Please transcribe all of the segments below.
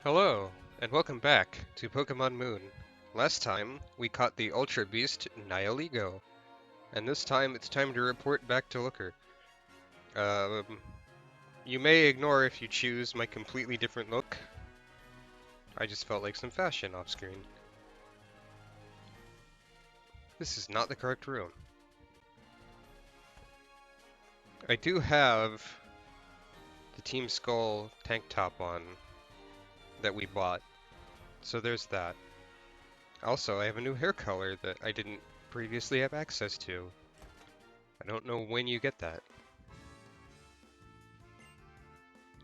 Hello, and welcome back to Pokémon Moon. Last time, we caught the Ultra Beast Nihilego, and this time it's time to report back to Looker. Um, you may ignore if you choose my completely different look. I just felt like some fashion off screen. This is not the correct room. I do have the Team Skull tank top on that we bought, so there's that. Also, I have a new hair color that I didn't previously have access to. I don't know when you get that.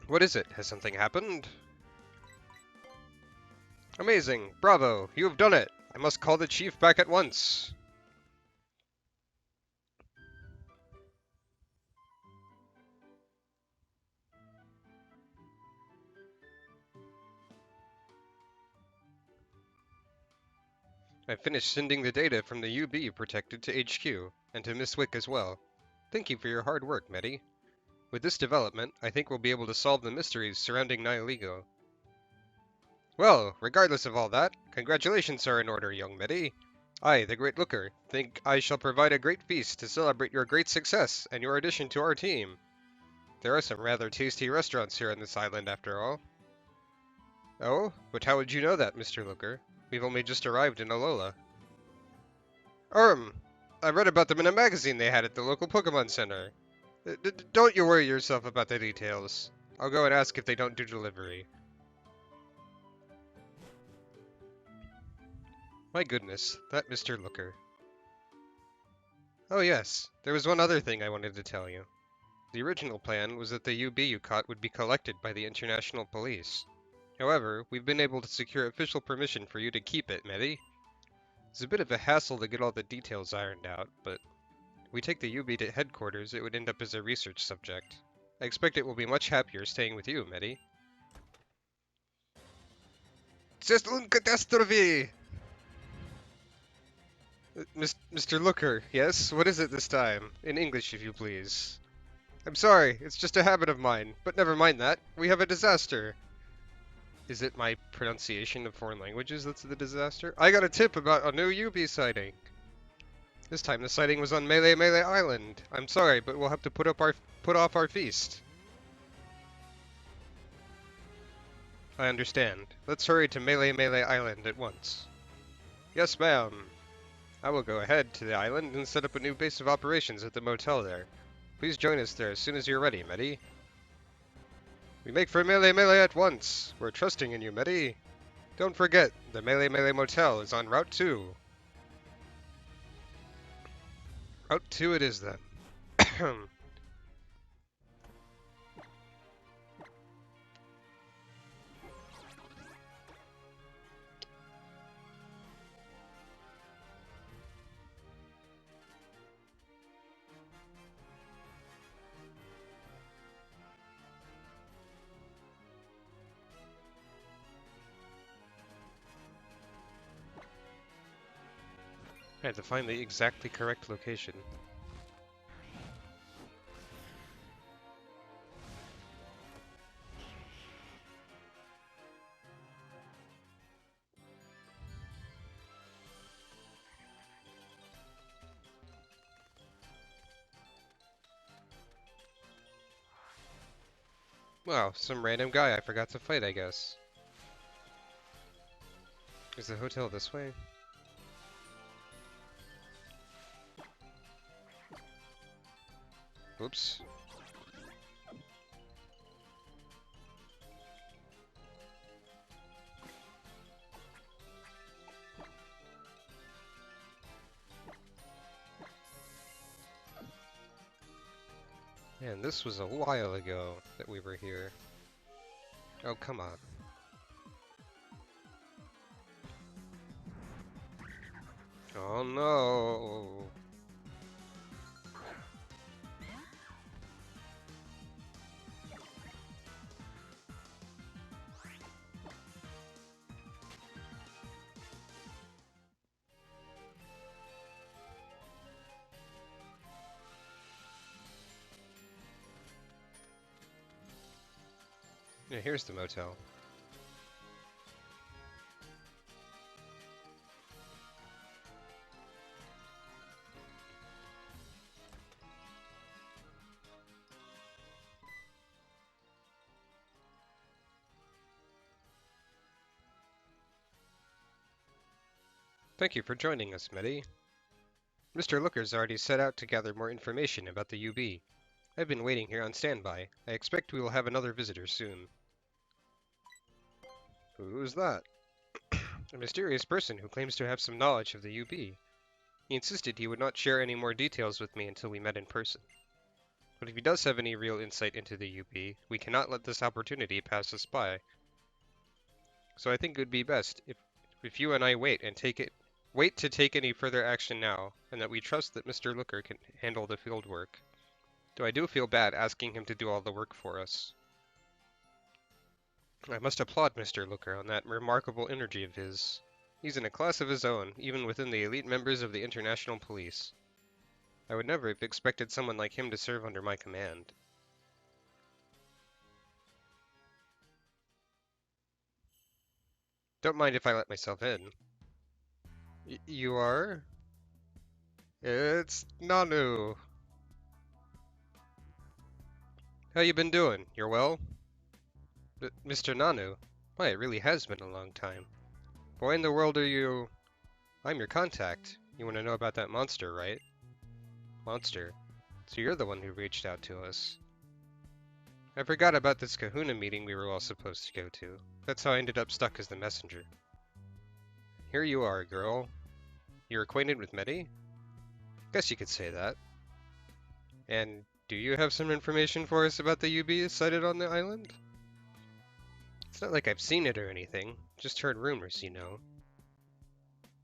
What is it? Has something happened? Amazing! Bravo! You have done it! I must call the chief back at once! I finished sending the data from the UB you protected to HQ, and to Miss Wick as well. Thank you for your hard work, Medi. With this development, I think we'll be able to solve the mysteries surrounding Nihilego. Well, regardless of all that, congratulations are in order, young Medi. I, the Great Looker, think I shall provide a great feast to celebrate your great success and your addition to our team. There are some rather tasty restaurants here on this island, after all. Oh, but how would you know that, Mr. Looker? We've only just arrived in Alola. I read about them in a magazine they had at the local Pokemon Center. Don't you worry yourself about the details. I'll go and ask if they don't do delivery. My goodness, that Mr. Looker. Oh yes, there was one other thing I wanted to tell you. The original plan was that the UB you caught would be collected by the International Police. However, we've been able to secure official permission for you to keep it, Medi. It's a bit of a hassle to get all the details ironed out, but if we take the UB to headquarters, it would end up as a research subject. I expect it will be much happier staying with you, Medi. C'est une catastrophe! Mr. Looker, yes? What is it this time? In English, if you please. I'm sorry, it's just a habit of mine, but never mind that. We have a disaster. Is it my pronunciation of foreign languages that's the disaster? I got a tip about a new UB sighting. This time the sighting was on Melee Island. I'm sorry, but we'll have to put off our feast. I understand. Let's hurry to Melee Island at once. Yes, ma'am. I will go ahead to the island and set up a new base of operations at the motel there. Please join us there as soon as you're ready, Medi. We make for Melee at once. We're trusting in you, Medi. Don't forget, the Melee motel is on Route 2. Route 2 it is then. I had to find the exactly correct location. Wow, some random guy I forgot to fight, I guess. Is the hotel this way? Whoops. Man, this was a while ago that we were here. Oh, come on. Oh no. Yeah, here's the motel. Thank you for joining us, Medi. Mr. Looker's already set out to gather more information about the UB. I've been waiting here on standby. I expect we will have another visitor soon. Who's that? A mysterious person who claims to have some knowledge of the UB. He insisted he would not share any more details with me until we met in person. But if he does have any real insight into the UB, we cannot let this opportunity pass us by. So I think it would be best if you and I wait to take any further action now, and that we trust that Mr. Looker can handle the field work. Though I do feel bad asking him to do all the work for us. I must applaud Mr. Looker on that remarkable energy of his. He's in a class of his own, even within the elite members of the International Police. I would never have expected someone like him to serve under my command. Don't mind if I let myself in. You are? It's Nanu. How you been doing? You're well? Mr. Nanu? Why, it really has been a long time. Why in the world are you... I'm your contact. You want to know about that monster, right? Monster? So you're the one who reached out to us. I forgot about this Kahuna meeting we were all supposed to go to. That's how I ended up stuck as the messenger. Here you are, girl. You're acquainted with Medi? Guess you could say that. And do you have some information for us about the UB sighted on the island? It's not like I've seen it or anything, just heard rumors, you know.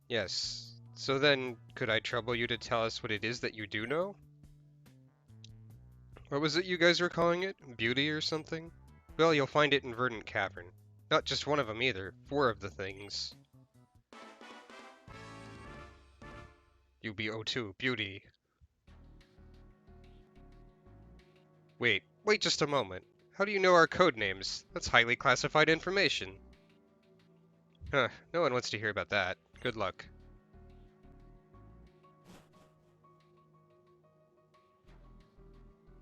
Yes. So then, could I trouble you to tell us what it is that you do know? What was it you guys were calling it? Beauty or something? Well, you'll find it in Verdant Cavern. Not just one of them either, 4 of the things. UB02, Beauty. Wait just a moment. How do you know our code names? That's highly classified information. Huh, no one wants to hear about that. Good luck.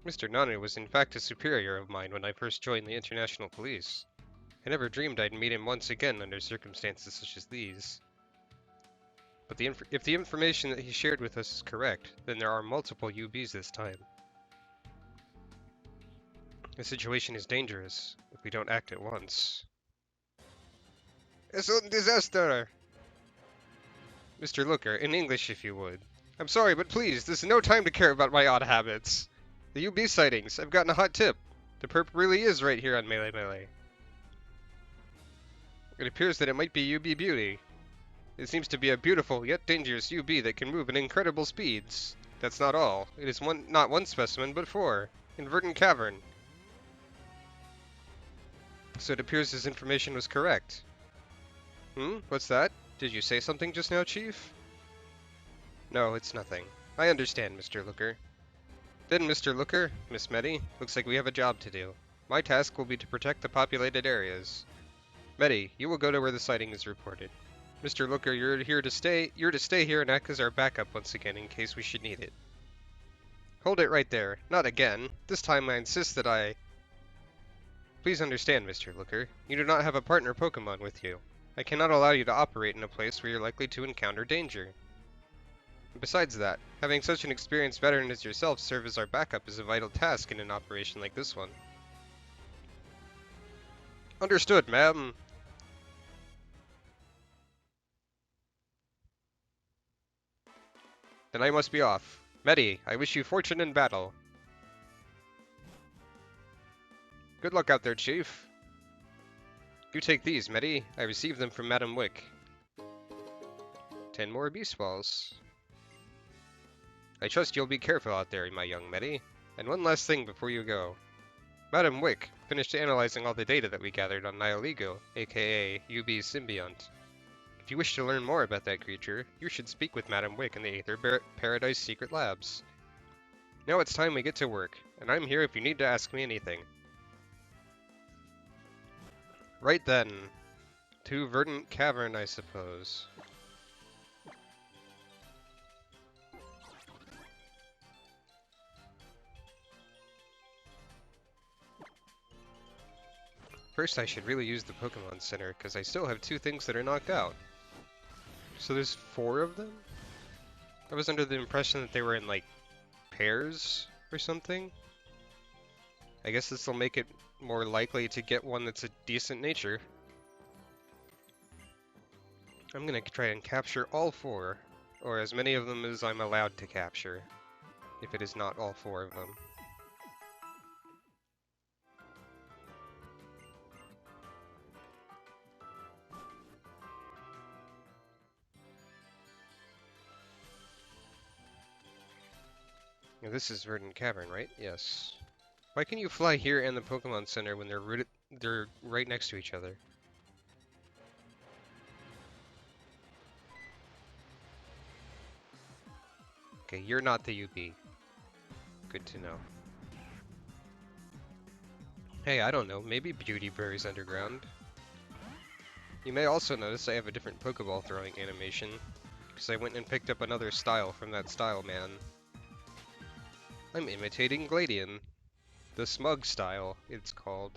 Mr. Nanu was in fact a superior of mine when I first joined the International Police. I never dreamed I'd meet him once again under circumstances such as these. But if the information that he shared with us is correct, then there are multiple UBs this time. The situation is dangerous if we don't act at once. It's a disaster! Mr. Looker, in English if you would. I'm sorry, but please, this is no time to care about my odd habits. The UB sightings, I've gotten a hot tip. The perp really is right here on Melee Melee. It appears that it might be UB Beauty. It seems to be a beautiful yet dangerous UB that can move at incredible speeds. That's not all. It is not one specimen, but 4. In Verdant Cavern. So it appears his information was correct. What's that? Did you say something just now, Chief? No, it's nothing. I understand, Mr. Looker. Then, Mr. Looker, Miss Medi, looks like we have a job to do. My task will be to protect the populated areas. Medi, you will go to where the sighting is reported. Mr. Looker, you're to stay here and act as our backup once again in case we should need it. Hold it right there. Not again. This time I insist that I... Please understand, Mr. Looker, you do not have a partner Pokémon with you. I cannot allow you to operate in a place where you're likely to encounter danger. Besides that, having such an experienced veteran as yourself serve as our backup is a vital task in an operation like this one. Understood, ma'am. Then I must be off. Medi, I wish you fortune in battle. Good luck out there, Chief. You take these, Medi. I received them from Madam Wick. 10 more beast balls. I trust you'll be careful out there, my young Medi. And one last thing before you go. Madam Wick finished analyzing all the data that we gathered on Nihiligo, aka UB's symbiont. If you wish to learn more about that creature, you should speak with Madam Wick in the Aether Paradise Secret Labs. Now it's time we get to work, and I'm here if you need to ask me anything. Right then. To Verdant Cavern, I suppose. First, I should really use the Pokémon Center, because I still have 2 things that are knocked out. So there's 4 of them? I was under the impression that they were in, like, pairs or something. I guess this will make it more likely to get one that's a decent nature. I'm gonna try and capture all 4, or as many of them as I'm allowed to capture, if it is not all 4 of them. Now, this is Verdant Cavern, right? Yes. Why can you fly here and the Pokemon Center when they're right next to each other? Okay, you're not the UB. Good to know. Hey, I don't know, maybe Beauty Berry's underground. You may also notice I have a different Pokeball throwing animation, because I went and picked up another style from that style man. I'm imitating Gladian. The Smug style, it's called.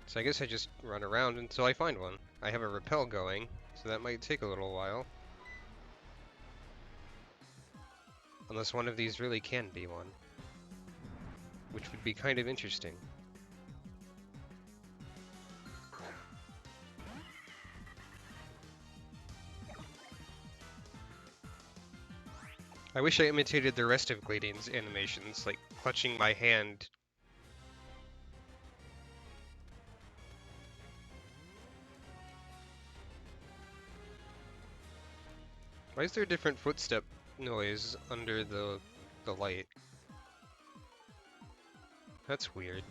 So I guess I just run around until I find one. I have a repel going, so that might take a little while. Unless one of these really can be one. Which would be kind of interesting. I wish I imitated the rest of Gladian's animations, like clutching my hand. Why is there a different footstep noise under the light? That's weird.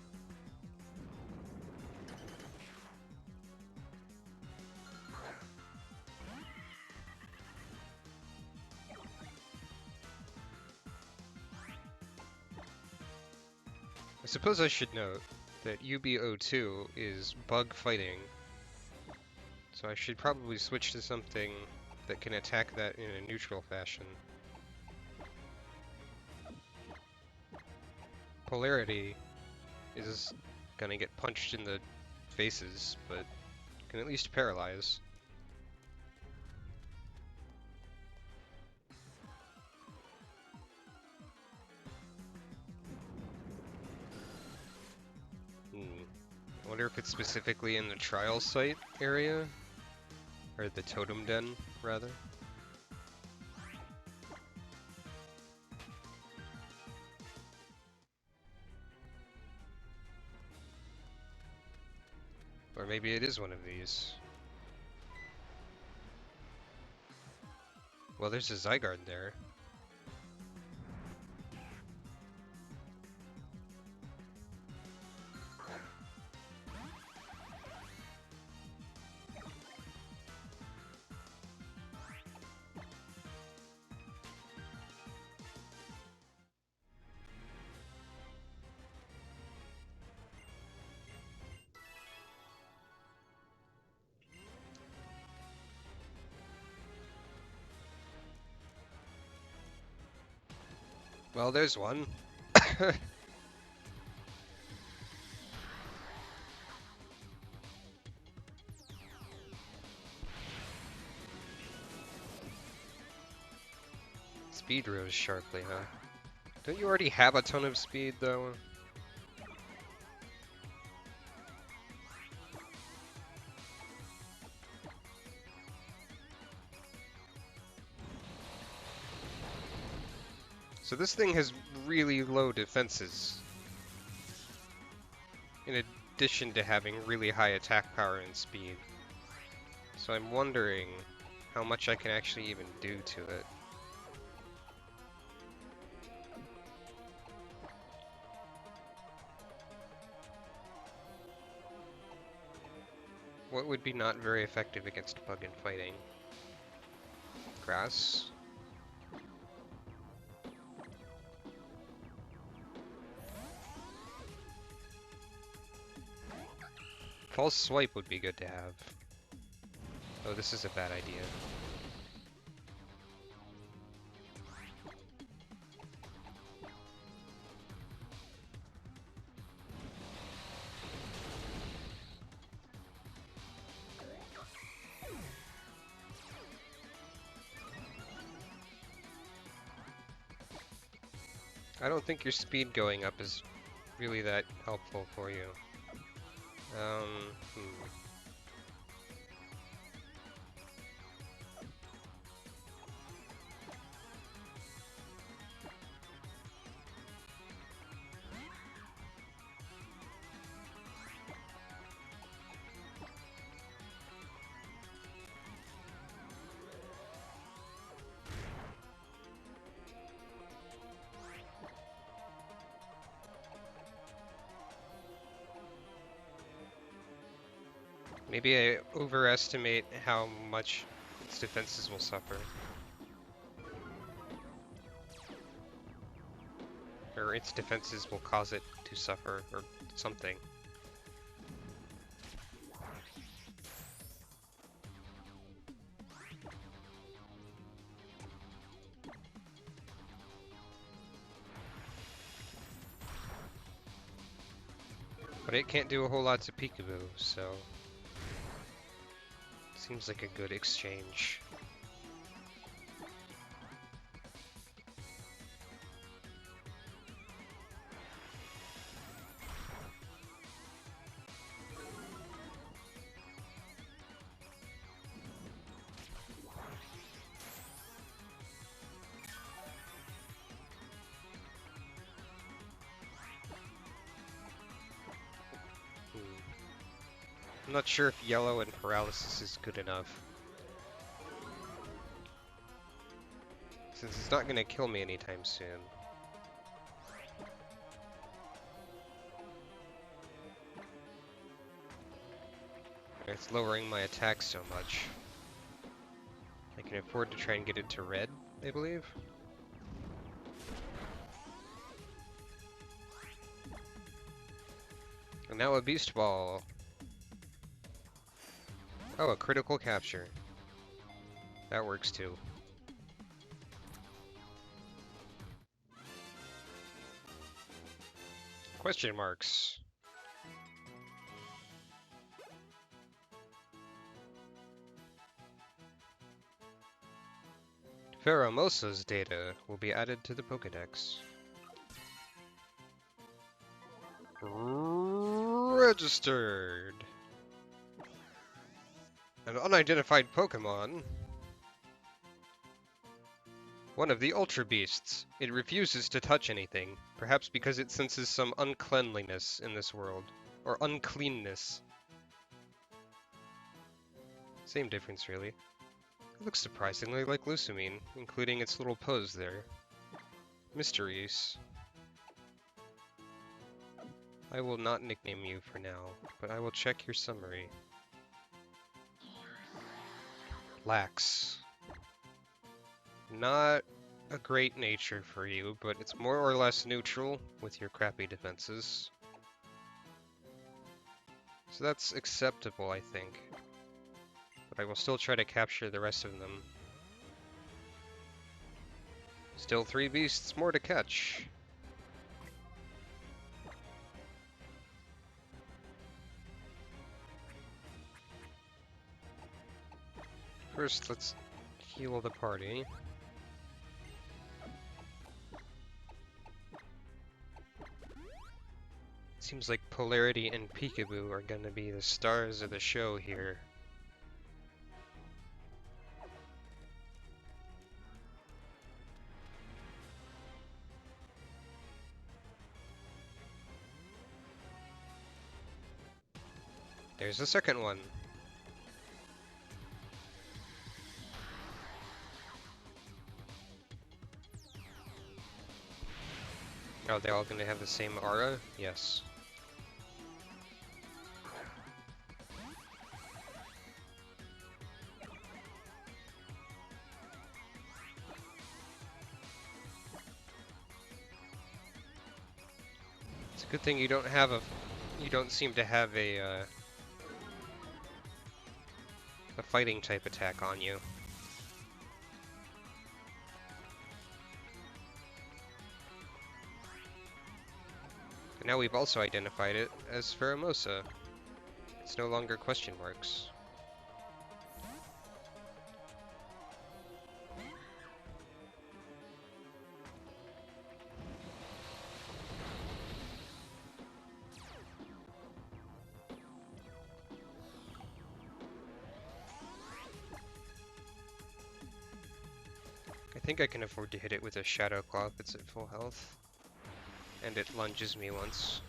I suppose I should note that UB02 is bug fighting, so I should probably switch to something that can attack that in a neutral fashion. Polarity is gonna get punched in the faces, but can at least paralyze. I wonder if it's specifically in the trial site area? Or the totem den, rather? Or maybe it is one of these. Well, there's a Zygarde there. Well, there's one. Speed rose sharply, huh? Don't you already have a ton of speed, though? So this thing has really low defenses, in addition to having really high attack power and speed. So I'm wondering how much I can actually even do to it. What would be not very effective against bug and fighting? Grass? False swipe would be good to have. Oh, this is a bad idea. I don't think your speed going up is really that helpful for you. Hmm. Maybe I overestimate how much its defenses will suffer. Or its defenses will cause it to suffer, or something. But it can't do a whole lot to Peekaboo, so... Seems like a good exchange. I'm not sure if yellow and paralysis is good enough. Since it's not gonna kill me anytime soon. It's lowering my attack so much. I can afford to try and get it to red, I believe. And now a Beast Ball. Oh, a critical capture. That works too. Question marks. Pheromosa's data will be added to the Pokédex. Registered. An unidentified Pokémon. One of the Ultra Beasts. It refuses to touch anything, perhaps because it senses some uncleanliness in this world. Or uncleanness. Same difference, really. It looks surprisingly like Lusamine, including its little pose there. Mysteries. I will not nickname you for now, but I will check your summary. Lax. Not a great nature for you, but it's more or less neutral with your crappy defenses. So that's acceptable, I think. But I will still try to capture the rest of them. Still 3 beasts more to catch. First, let's heal the party. Seems like Polarity and Peekaboo are gonna be the stars of the show here. There's the second one. Oh, they're all gonna have the same aura? Yes. It's a good thing you don't have you don't seem to have a fighting type attack on you. And now we've also identified it as Pheromosa. It's no longer question marks. think I can afford to hit it with a Shadow Claw if it's at full health. And it lunges me once.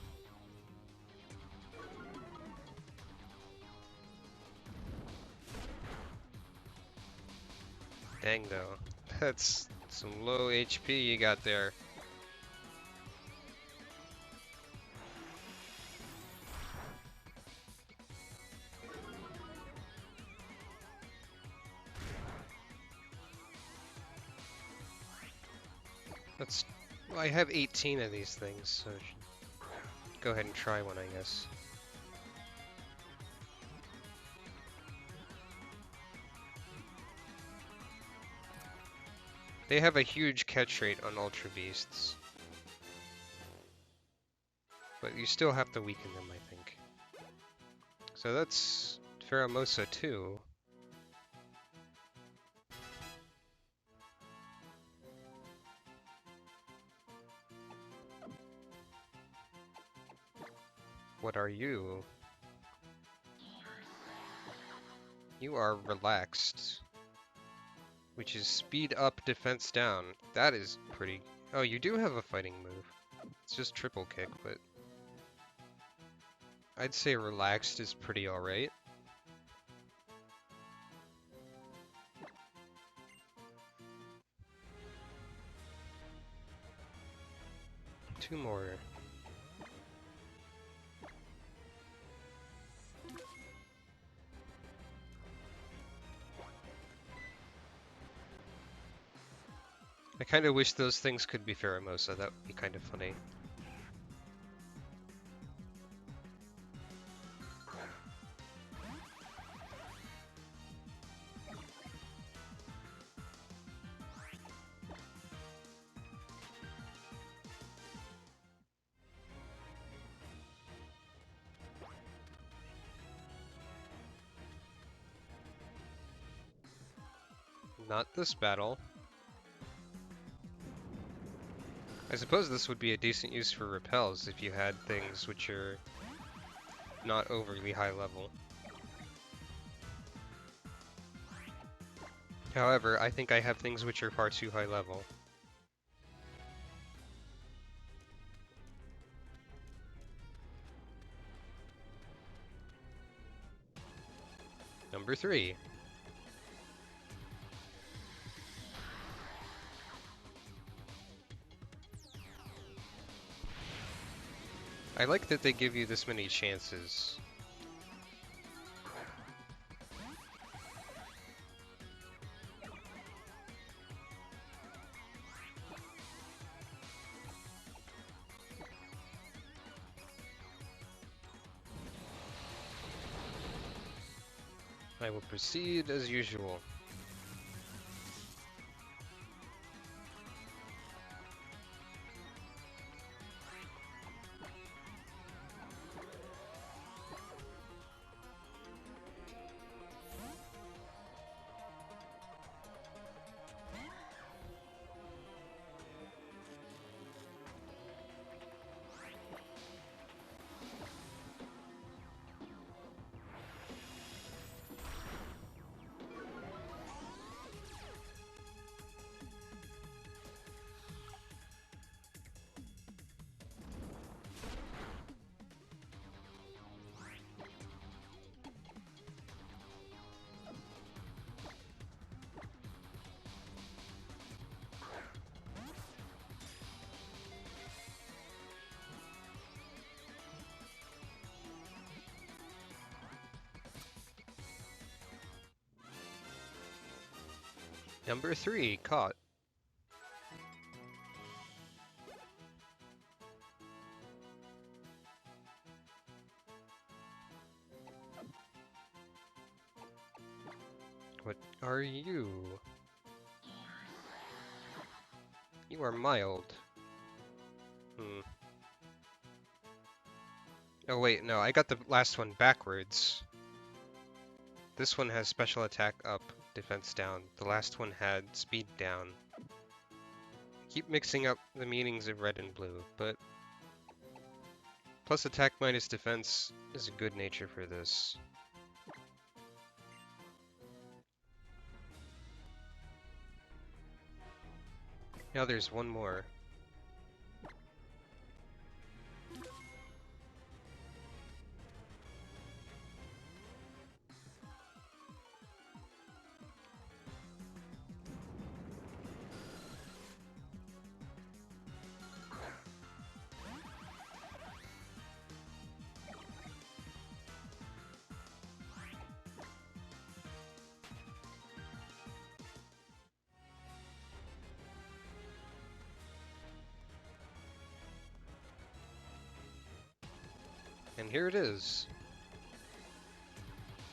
Dang though. That's some low HP you got there. Well, I have 18 of these things, so I should go ahead and try one, I guess. They have a huge catch rate on Ultra Beasts. But you still have to weaken them, I think. So that's Pheromosa 2. What are you? You are relaxed. Which is speed up, defense down. That is pretty... Oh, you do have a fighting move. It's just triple kick, but... I'd say relaxed is pretty alright. Two more. I kind of wish those things could be Pheromosa. That would be kind of funny. Not this battle. I suppose this would be a decent use for repels if you had things which are not overly high level. However, I think I have things which are far too high level. Number 3. I like that they give you this many chances. I will proceed as usual. Number 3, caught. What are you? You are mild. Oh wait, no, I got the last one backwards. This one has special attack up, defense down. The last one had speed down. Keep mixing up the meanings of red and blue, but plus attack minus defense is a good nature for this. Now there's one more. And here it is.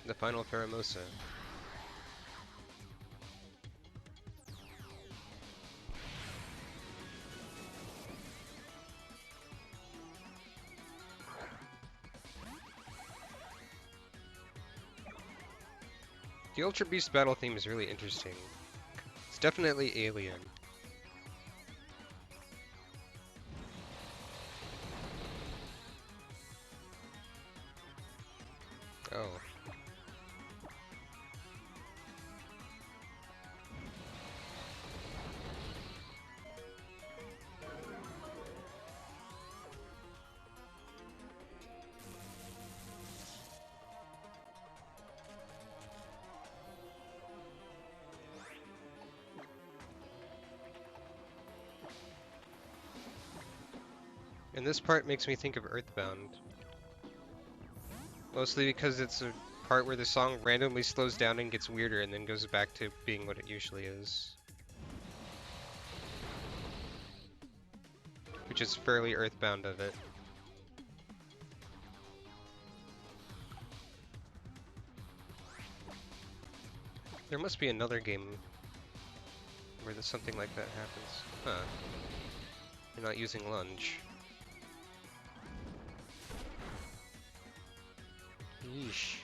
The final Pheromosa. The Ultra Beast battle theme is really interesting. It's definitely alien. Oh. And this part makes me think of Earthbound. Mostly because it's a part where the song randomly slows down and gets weirder and then goes back to being what it usually is. Which is fairly Earthbound of it. There must be another game where something like that happens. Huh. You're not using lunge. Yeesh.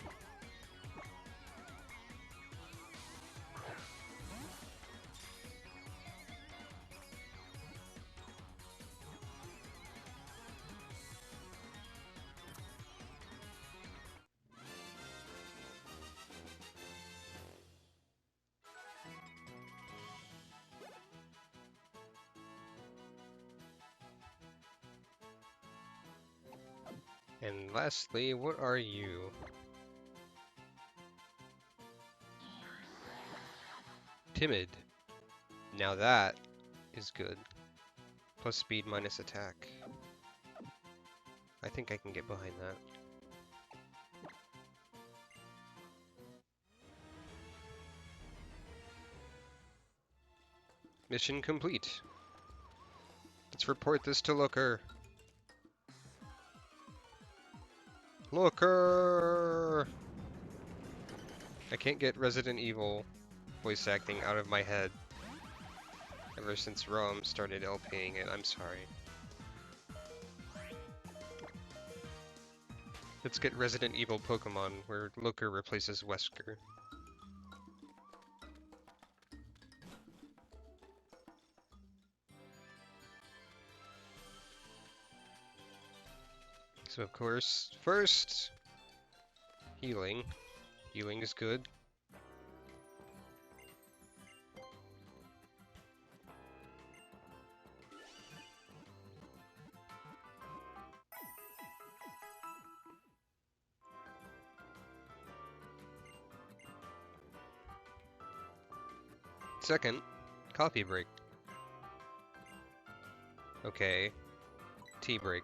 And lastly, what are you? Timid. Now that is good. Plus speed minus attack. I think I can get behind that. Mission complete. Let's report this to Looker. Looker! I can't get Resident Evil voice acting out of my head ever since Rome started LPing it. I'm sorry. Let's get Resident Evil Pokémon where Looker replaces Wesker. So of course, first, healing. Healing is good. Second, coffee break. Okay, tea break.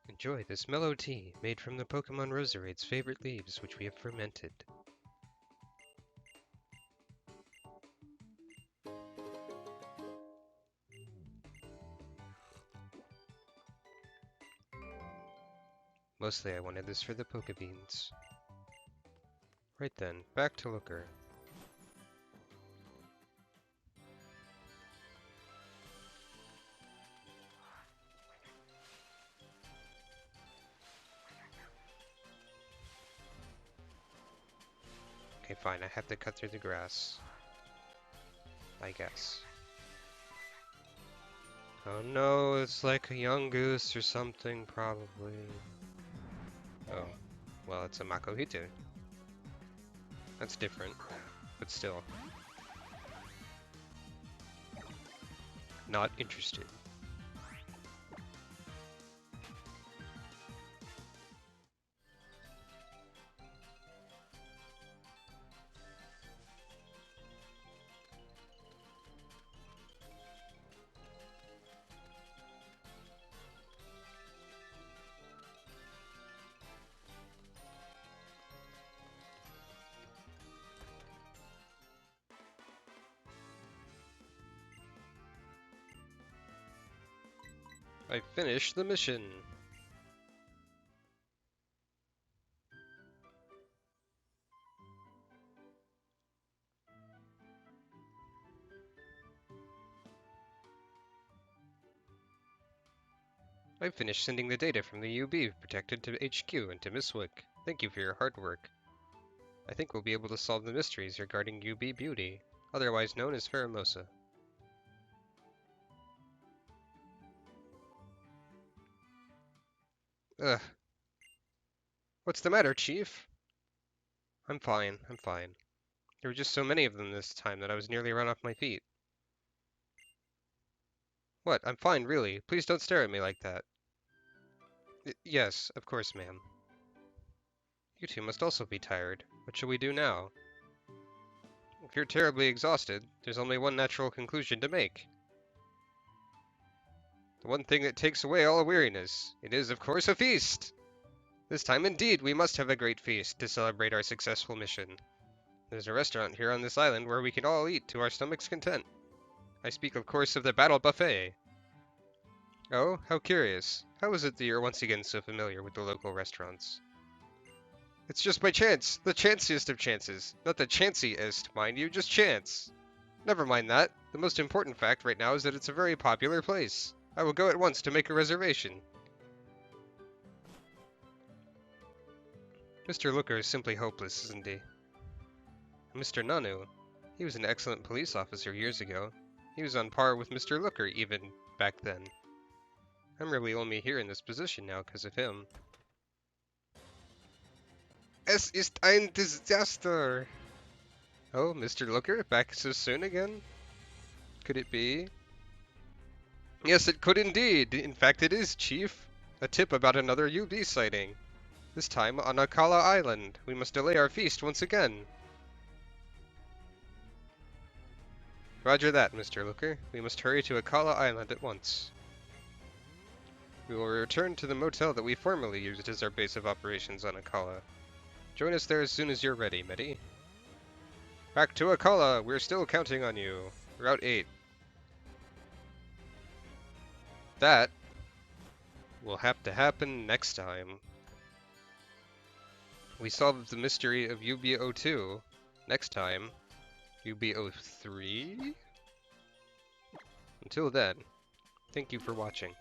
Enjoy this mellow tea made from the Pokémon Roserade's favorite leaves, which we have fermented. Mostly I wanted this for the Pokebeans. Right then, back to Looker. Okay, fine, I have to cut through the grass. I guess. Oh no, it's like a young goose or something, probably. Oh, well, it's a Makuhita. That's different, but still. Not interested. I finished the mission. I finished sending the data from the UB protected to HQ and to Miss Wick. Thank you for your hard work. I think we'll be able to solve the mysteries regarding UB Beauty, otherwise known as Pheromosa. Ugh. What's the matter, Chief? I'm fine, I'm fine. There were just so many of them this time that I was nearly run off my feet. What? I'm fine, really. Please don't stare at me like that. Yes, of course, ma'am. You two must also be tired. What shall we do now? If you're terribly exhausted, there's only one natural conclusion to make. The one thing that takes away all weariness. It is, of course, a feast! This time, indeed, we must have a great feast to celebrate our successful mission. There's a restaurant here on this island where we can all eat to our stomach's content. I speak, of course, of the Battle Buffet. Oh, how curious. How is it that you're once again so familiar with the local restaurants? It's just by chance. The chanciest of chances. Not the chanciest, mind you, just chance. Never mind that. The most important fact right now is that it's a very popular place. I will go at once to make a reservation. Mr. Looker is simply hopeless, isn't he? Mr. Nanu, he was an excellent police officer years ago. He was on par with Mr. Looker even back then. I'm really only here in this position now because of him. Es ist ein Desaster! Oh, Mr. Looker, back so soon again? Could it be? Yes, it could indeed. In fact, it is, Chief. A tip about another UB sighting. This time on Akala Island. We must delay our feast once again. Roger that, Mr. Looker. We must hurry to Akala Island at once. We will return to the motel that we formerly used as our base of operations on Akala. Join us there as soon as you're ready, Medi. Back to Akala! We're still counting on you. Route 8. That will have to happen next time. We solved the mystery of UB02. Next time, UB03? Until then, thank you for watching.